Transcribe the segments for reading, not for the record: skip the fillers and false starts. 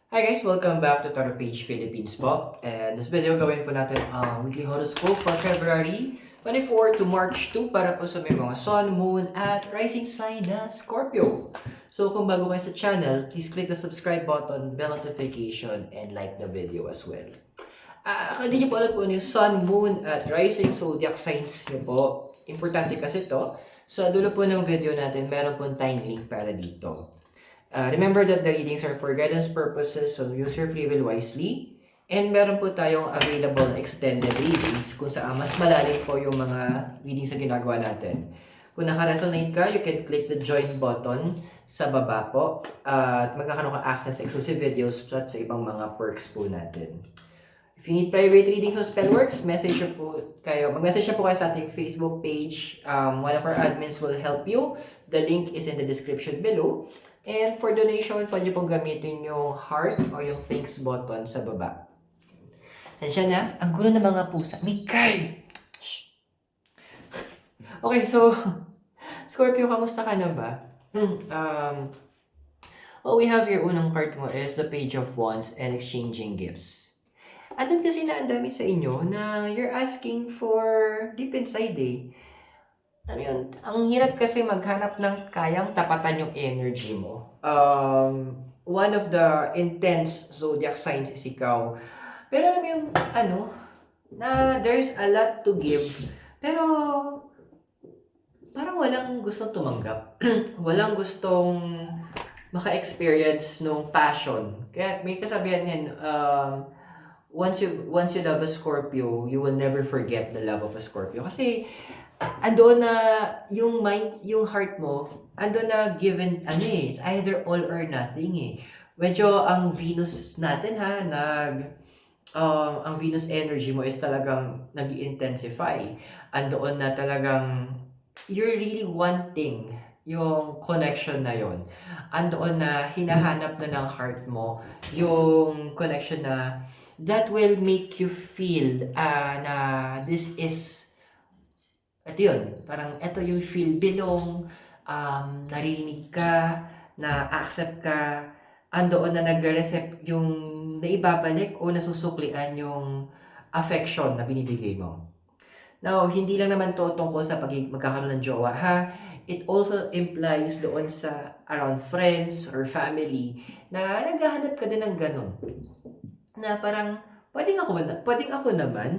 Hi guys! Welcome back to Taro Page Philippines po. And this video gawin po natin ang weekly horoscope for February 24 to March 2 para po sa may mga Sun, Moon at Rising sign na Scorpio. So kung bago kayo sa channel, please click the subscribe button, bell notification, and like the video as well. Kung hindi niyo po alam po ano yung Sun, Moon at Rising zodiac signs niyo po, importante kasi to. Sa dulo po ng video natin, meron po time link para dito. Remember that the readings are for guidance purposes, so use your free will wisely. And meron po tayong available extended readings kung saan mas malalim po yung mga readings na ginagawa natin. Kung naka-resonate ka, you can click the join button sa baba po at magkakaroon ka access sa exclusive videos at sa ibang mga perks po natin. If you need private readings o spellworks, message po kayo. Mag-message po kayo sa ating Facebook page. One of our admins will help you. The link is in the description below. And for donation, pwede pong gamitin yung heart o yung thanks button sa baba. Tansya na, ang gulo ng mga pusa. Mikay! Okay, so, Scorpio, kamusta ka na ba? What we have here, unang card mo is the Page of Wands and exchanging gifts. Andun kasi na ang dami sa inyo na you're asking for deep inside eh. Ano yun? Ang hirap kasi maghanap ng kayang tapatan yung energy mo. One of the intense zodiac signs is ikaw. Pero alam mo yung na there's a lot to give. Pero parang walang gustong tumanggap. Walang gustong maka-experience nung passion. Kaya may kasabihan yan, once you love a Scorpio, you will never forget the love of a Scorpio. Kasi ando na yung mind, yung heart mo, ando na given, it's either all or nothing eh. Medyo ang Venus natin ang Venus energy mo is talagang nag-intensify. Andoon na talagang you're really wanting yung connection na yon. Andoon na hinahanap na ng heart mo yung connection na that will make you feel na this is ito yun, parang ito yung feel belong, narinig ka, na-accept ka, andoon na nagre-receive yung naibabalik o nasusuklian yung affection na binibigay mo. Now, hindi lang naman to tungkol sa magkakaroon ng jowa ha. It also implies doon sa around friends or family na naghahanap ka din ng ganun. Na parang, pwedeng ako naman,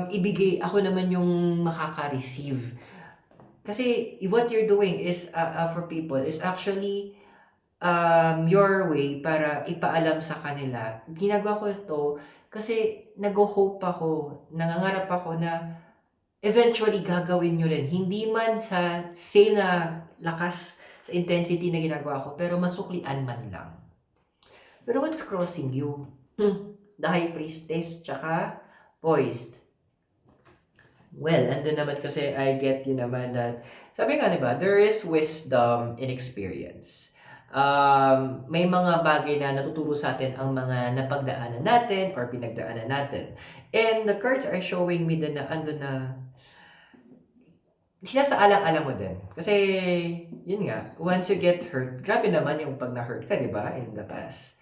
ibigay ako naman yung makaka-receive. Kasi what you're doing is for people is actually your way para ipaalam sa kanila. Ginagawa ko ito kasi nag-hope ako, nangangarap ako na eventually gagawin nyo rin. Hindi man sa same na lakas sa intensity na ginagawa ko, pero masuklian man lang. Pero what's crossing you? The High Priestess, tsaka Poised. Well, andun naman kasi I get you naman that, sabi nga diba, there is wisdom in experience. May mga bagay na natuturo sa atin ang mga napagdaanan natin or pinagdaanan natin. And the cards are showing me na andun na, sila sa alang-alang mo din. Kasi, yun nga, once you get hurt, grabe naman yung pag na-hurt ka, diba, in the past.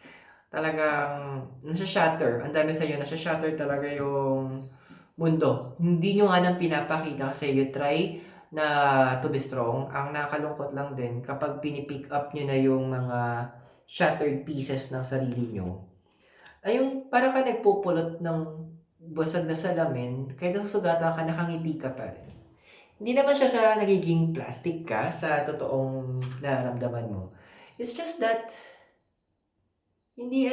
Talagang nasa-shatter. Ang dami sa'yo, nasa-shatter talaga yung mundo. Hindi nyo nga nang pinapakita kasi you try na to be strong. Ang nakakalungkot lang din kapag pinipick up nyo na yung mga shattered pieces ng sarili nyo. Ay yung para ka nagpupulot ng basag na salamin, kahit nasusugatan ka, nakangiti ka pa rin. Hindi naman siya sa nagiging plastic ka sa totoong nararamdaman mo. It's just that hindi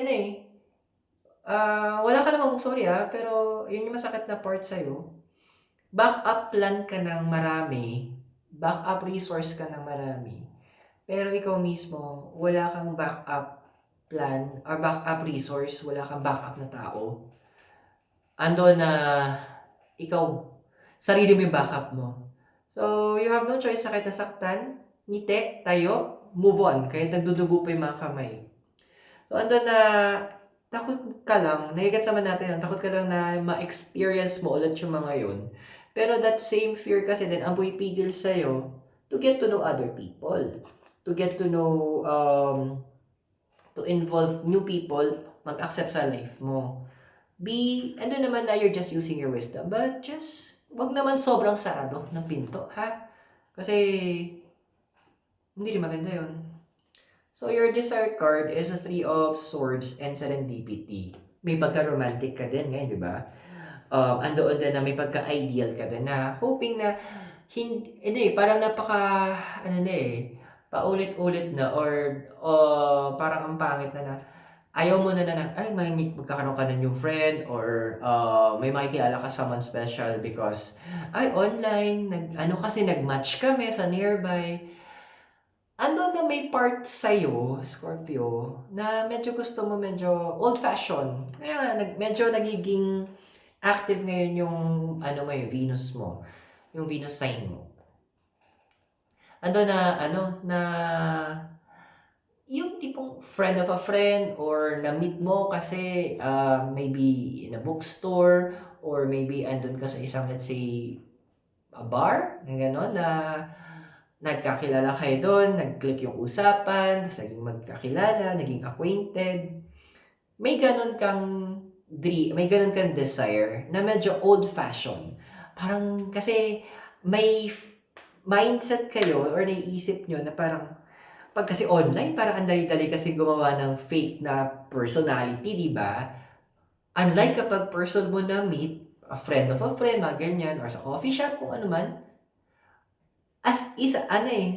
wala ka namang sorry pero yun yung masakit na part sa'yo. Backup plan ka ng marami, backup resource ka ng marami, pero ikaw mismo, wala kang backup plan or backup resource, wala kang backup na tao. Ando na ikaw, sarili mo yung backup mo. So, you have no choice, sakit na saktan, ngiti, tayo, move on, kahit nagdudugo pa yung mga kamay. So, ando na, takot ka lang, nagigets naman natin, takot ka lang na ma-experience mo ulit yung mga yun. Pero that same fear kasi din, ang pumipigil sa'yo to get to know other people. To get to know, to involve new people, mag-accept sa life mo. Ano naman na you're just using your wisdom, but just, wag naman sobrang sarado ng pinto, ha? Kasi, hindi rin maganda yun. So, your desire card is a Three of Swords and Serendipity. May pagka-romantic ka din ngayon, di ba? Andoon din na may pagka-ideal ka din na hoping na hindi, parang paulit-ulit na or parang ang pangit na ayaw mo na ay, magkakaroon ka na new friend or may makikilala ka someone special because, ay, online, nag-match kami sa nearby. Ano na may part sa'yo, Scorpio, na medyo gusto mo medyo old-fashioned. Kaya nga, medyo nagiging active ngayon yung, yung Venus mo. Yung Venus sign mo. Yung tipong friend of a friend or na-meet mo kasi maybe in a bookstore or maybe andun ka sa isang, let's say, a bar, na gano'n, na nagkakilala kayo doon, nag-click yung usapan, naging magkakilala, naging acquainted. May ganun kang desire na medyo old-fashioned. Parang kasi may mindset kayo or naiisip nyo na parang pag kasi online, parang ang dali-dali kasi gumawa ng fake na personality, di ba? Unlike kapag person mo na meet, a friend of a friend, mga ganyan, or sa coffee shop, kung ano man,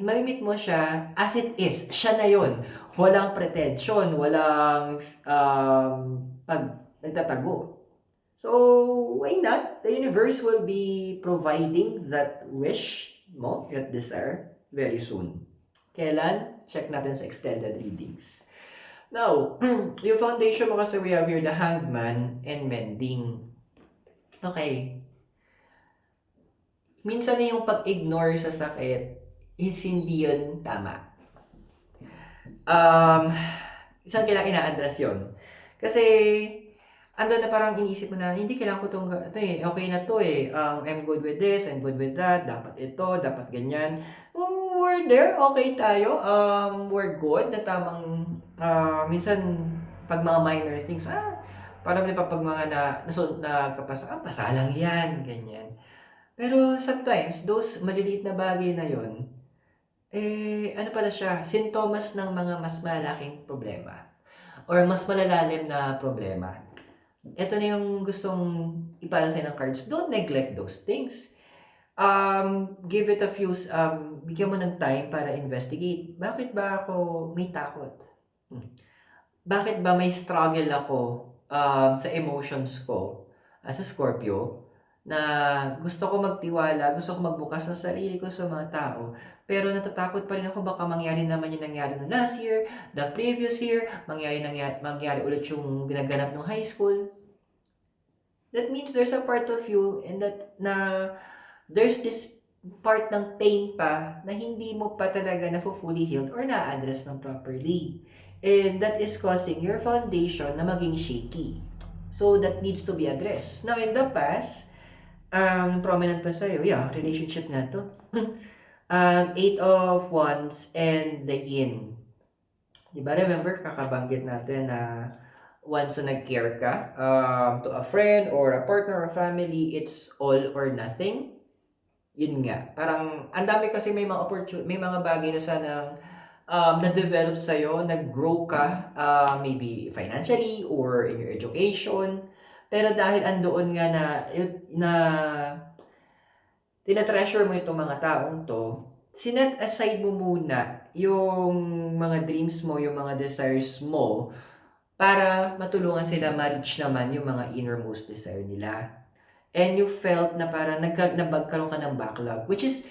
mamimit mo siya as it is. Siya na yun. Walang pretension, walang nagtatago. So, why not? The universe will be providing that wish mo, that desire, very soon. Kailan? Check natin sa extended readings. Now, yung foundation mo kasi we have here the Hangman and Mending. Okay. Minsan na yung pag-ignore sa sakit is hindi yun tama. Isang kailangan ina-address yun. Kasi, ando na parang iniisip mo na, hindi kailangan ko itong, okay na to eh. I'm good with this, I'm good with that, dapat ito, dapat ganyan. We're there, okay tayo. We're good, na tamang, minsan, pag mga minor things, parang pag mga pasa lang yan, ganyan. Pero sometimes, those maliliit na bagay na yon, pala siya, sintomas ng mga mas malaking problema or mas malalalim na problema. Ito na yung gustong ipala sa'yo ng cards. Don't neglect those things. Give it a few, bigyan mo ng time para investigate. Bakit ba ako may takot? Bakit ba may struggle ako sa emotions ko as a Scorpio? Na gusto ko magtiwala, gusto ko magbukas ng sarili ko sa mga tao, pero natatakot pa rin ako baka mangyari naman yung nangyari no last year, the previous year, mangyari ulit yung ginaganap ng high school. That means there's a part of you and that na there's this part ng pain pa na hindi mo pa talaga fully healed or na-address ng properly. And that is causing your foundation na maging shaky. So that needs to be addressed. Now in the past, prominent pa sa'yo, relationship nga to. 8 of Wands and the Yin. Diba, remember, kakabanggit natin na once na nag-care ka to a friend or a partner or family, it's all or nothing. Yun nga. Parang, ang dami kasi may mga bagay na sanang na-develop sa'yo, nag-grow ka, maybe financially or in your education. Pero dahil andoon nga na tinatreasure mo itong mga taong to, sinet aside mo muna yung mga dreams mo, yung mga desires mo, para matulungan sila ma-reach naman yung mga innermost desire nila. And you felt na parang nagkaroon ka ng backlog, which is,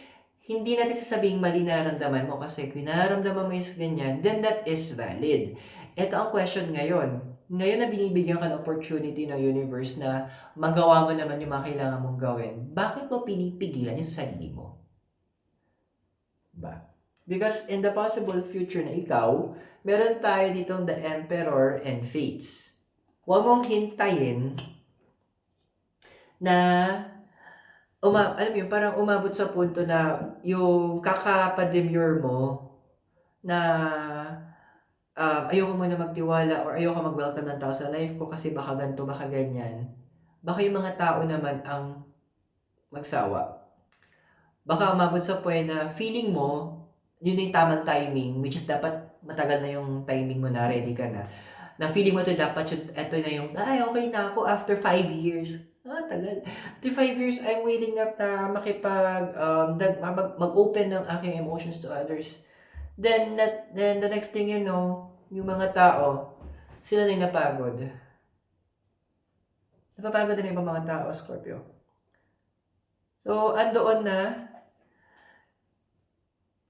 hindi natin sasabing mali nararamdaman mo kasi kung nararamdaman mo is ganyan, then that is valid. Ito ang question ngayon. Ngayon na binibigyan ka ng opportunity ng universe na magawa mo naman yung mga kailangan mong gawin, bakit mo pinipigilan yung sarili mo? Ba? Because in the possible future na ikaw, meron tayo ditong the Emperor and Fates. Huwag mong hintayin na parang umabot sa punto na yung kakapademure mo na ayoko muna magtiwala or ayoko mag-welcome ng tao sa life ko kasi baka ganito, baka ganyan. Baka yung mga tao naman ang magsawa. Baka umabot sa point na feeling mo, yun na yung tamang timing, which is dapat matagal na yung timing mo na ready ka na. Na feeling mo to dapat yun, eto na yung, ay okay na ako after 5 years. Tagal. After 5 years, I'm willing na makipag, mag-open ng aking emotions to others. Then the next thing you know, yung mga tao, sila na yung napagod. Napapagod na yung ibang mga tao, Scorpio. So, andoon na,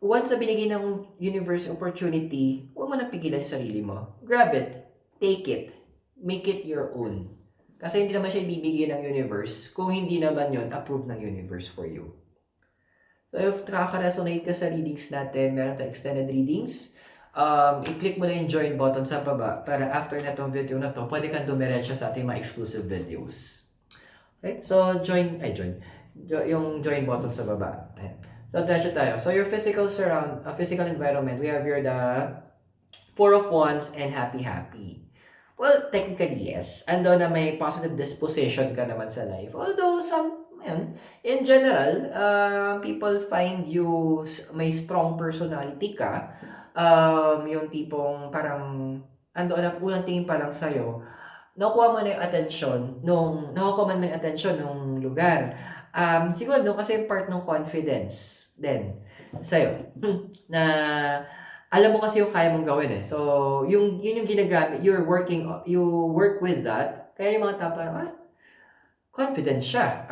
once na binigay ng universe opportunity, huwag mo na pigilan yung sarili mo. Grab it. Take it. Make it your own. Kasi hindi naman siya ibibigay ng universe kung hindi naman yon approved ng universe for you. So, if nakaka-resonate ka sa readings natin, meron tayong extended readings, i-click mo na yung join button sa baba para after na tong video na to, pwede kang dumiretso sa ating mga exclusive videos. Okay? So, yung join button sa baba. Ayan. So, diretso tayo. So, your physical environment, we have here the Four of Wands and happy. Well, technically, yes. Ando na may positive disposition ka naman sa life. Although, in general, people find you may strong personality ka. Yung tipong parang ando na unang tingin pa lang sa'yo, nakuha mo na yung attention nakukuha mo yung attention nung lugar. Siguro doon kasi part ng confidence din sa'yo. Na alam mo kasi yung kaya mong gawin eh. So, yun yung ginagamit, you work with that. Kaya yung mga tao parang, confident siya.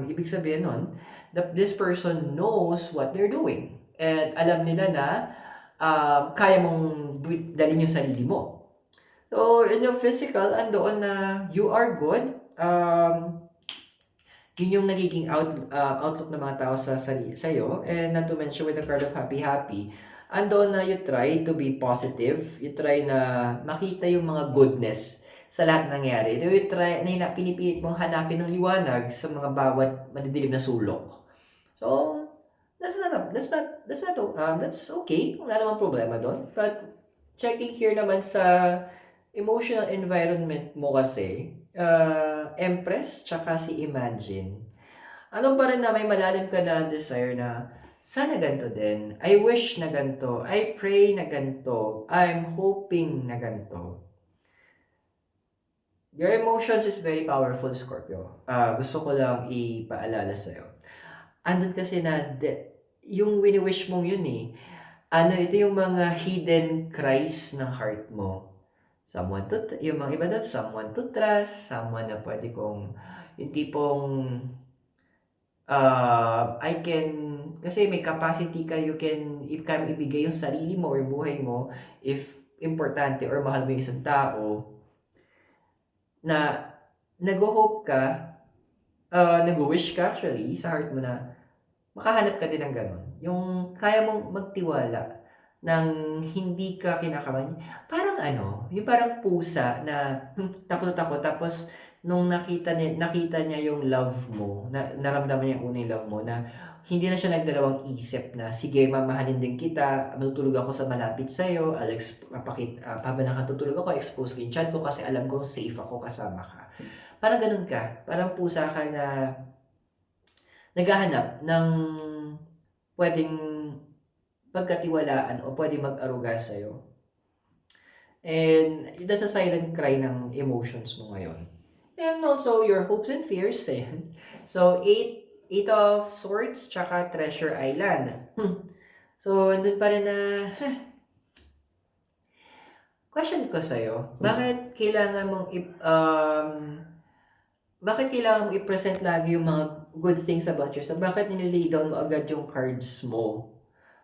Ibig sabihin nun, that this person knows what they're doing. And alam nila na kaya mong dalhin yung sarili mo. So, in your physical, andoon na you are good. Yun yung nagiging outlook ng mga tao sa'yo. And not to mention with the card of happy, andoon na you try to be positive. You try na makita yung mga goodness sa lahat ng nangyari. You try na pinipilit mong hanapin ng liwanag sa mga bawat madidilim na sulok. So, that's okay. Wala namang problema doon. But, checking here naman sa emotional environment mo kasi, Empress, tsaka si Imagine. Ano pa rin na may malalim ka na desire na, sana ganito din. I wish na ganito. I pray na ganito. I'm hoping na ganito. Your emotions is very powerful, Scorpio. Gusto ko lang ipaalala sa'yo. Andun kasi na, yung wini-wish mong yun eh. Ito yung mga hidden cries ng heart mo. Yung mga iba doon, someone to trust, someone na pwede kong, yung tipong, kasi may capacity ka, kaya mo ibigay yung sarili mo or buhay mo, if importante or mahal mo yung isang tao, na nag-hope ka, nag-wish ka actually, sa heart mo na, makahanap ka din ng gano'n. Yung kaya mong magtiwala, nang hindi ka kinakabahan. Parang yung parang pusa na takot na takot tapos nung nakita niya yung love mo, naramdaman niya yung unang love mo na hindi na siya nagdalawang isip na sige mamahalin din kita, matutulog ako sa malapit sa iyo, habang nakatutulog ako, expose ko yung chat ko kasi alam ko safe ako kasama ka. Parang ganun ka, parang pusa ka na naghahanap ng pwedeng pagkatiwalaan o pwede mag-aruga sa'yo. And that's a silent cry ng emotions mo ngayon. And also, your hopes and fears. So, Eight of Swords, tsaka Treasure Island. So, andun pa rin na... Question ko sa'yo, bakit kailangan mong i-present lagi yung mga good things about yourself? Bakit nililay down mo agad yung cards mo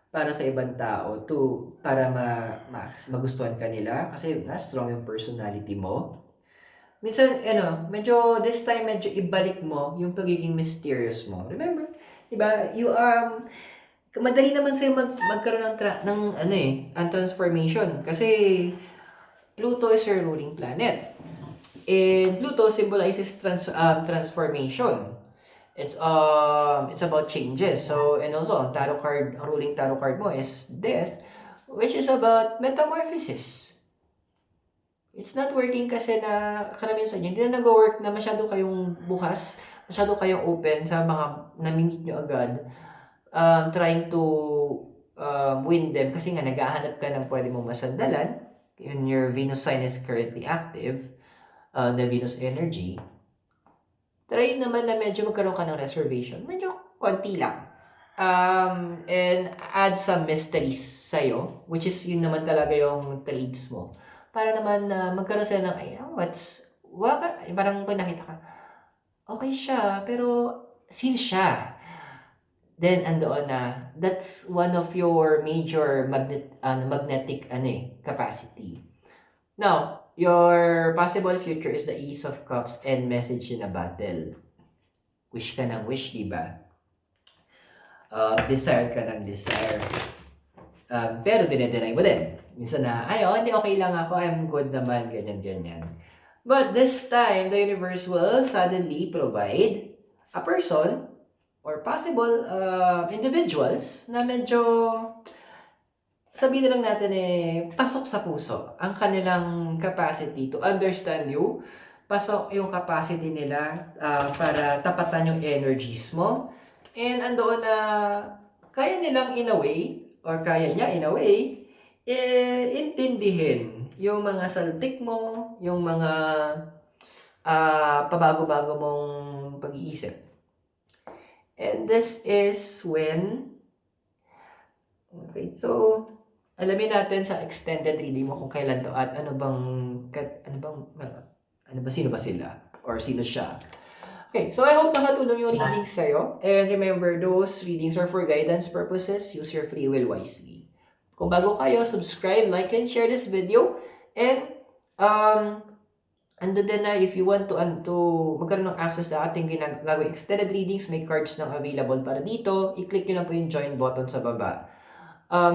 para sa ibang tao para magustuhan ka nila kasi strong yung personality mo. Minsan, this time medyo ibalik mo yung pagiging mysterious mo. Remember, diba, madali naman sa'yo magkaroon ng transformation kasi Pluto is your ruling planet. And Pluto symbolizes transformation. It's about changes. So, and also, ang ruling tarot card mo is Death, which is about metamorphosis. It's not working kasi na karamihan sa inyo, hindi na nag-work na masyado kayong bukas, masyado kayong open sa mga nami-meet nyo agad, trying to win them kasi nga naghahanap ka ng pwede mong masandalan, your Venus sign is currently active, the Venus energy. Try naman na medyo magkaroon ka ng reservation, medyo konti lang. And add some mysteries sa'yo, which is yun naman talaga yung trades mo. Para naman magkaroon sila ng, parang pag nakita ka, okay siya, pero sino siya? Then, andoon na, that's one of your major magnetic capacity. Now, your possible future is the Ace of Cups and message in a battle. Wish ka ng wish, di ba? Desire ka ng desire. Pero dinedeny mo din. Minsan na, hindi okay lang ako, I'm good naman, ganyan. But this time, the universe will suddenly provide a person or possible individuals na medyo, sabihin na lang natin pasok sa puso ang kanilang capacity to understand you. Pasok yung capacity nila para tapatan yung energies mo. And andoon na kaya nilang in a way, or kaya niya in a way, intindihin yung mga saltik mo, yung mga pabago-bago mong pag-iisip. And this is when, okay, so, alamin natin sa extended reading mo kung kailan to at sino ba sila? Or sino siya? Okay, so I hope nakatulong yung readings sa'yo. And remember, those readings are for guidance purposes. Use your free will wisely. Kung bago kayo, subscribe, like, and share this video. And, ando din na if you want to magkaroon ng access sa ating ginagawang extended readings, may cards nang available para dito. I-click nyo lang po yung join button sa baba.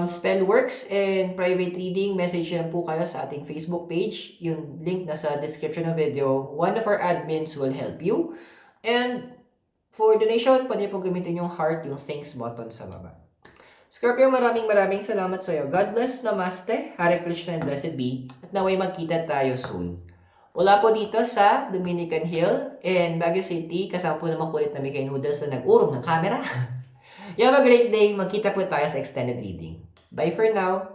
Spell works and private reading, message nyo lang po kayo sa ating Facebook page. Yung link na sa description ng video. One of our admins will help you. And for donation, pwede po gamitin yung heart, yung thanks button sa baba. Scorpio, maraming salamat sa iyo. God bless, namaste, Hare Krishna, and blessed be. At naway magkita tayo soon. Wala po dito sa Dominican Hill and Baguio City, kasama po naman kulit na Mikay Noodles na nag-urong ng camera. You have a great day. Magkita po tayo sa extended reading. Bye for now.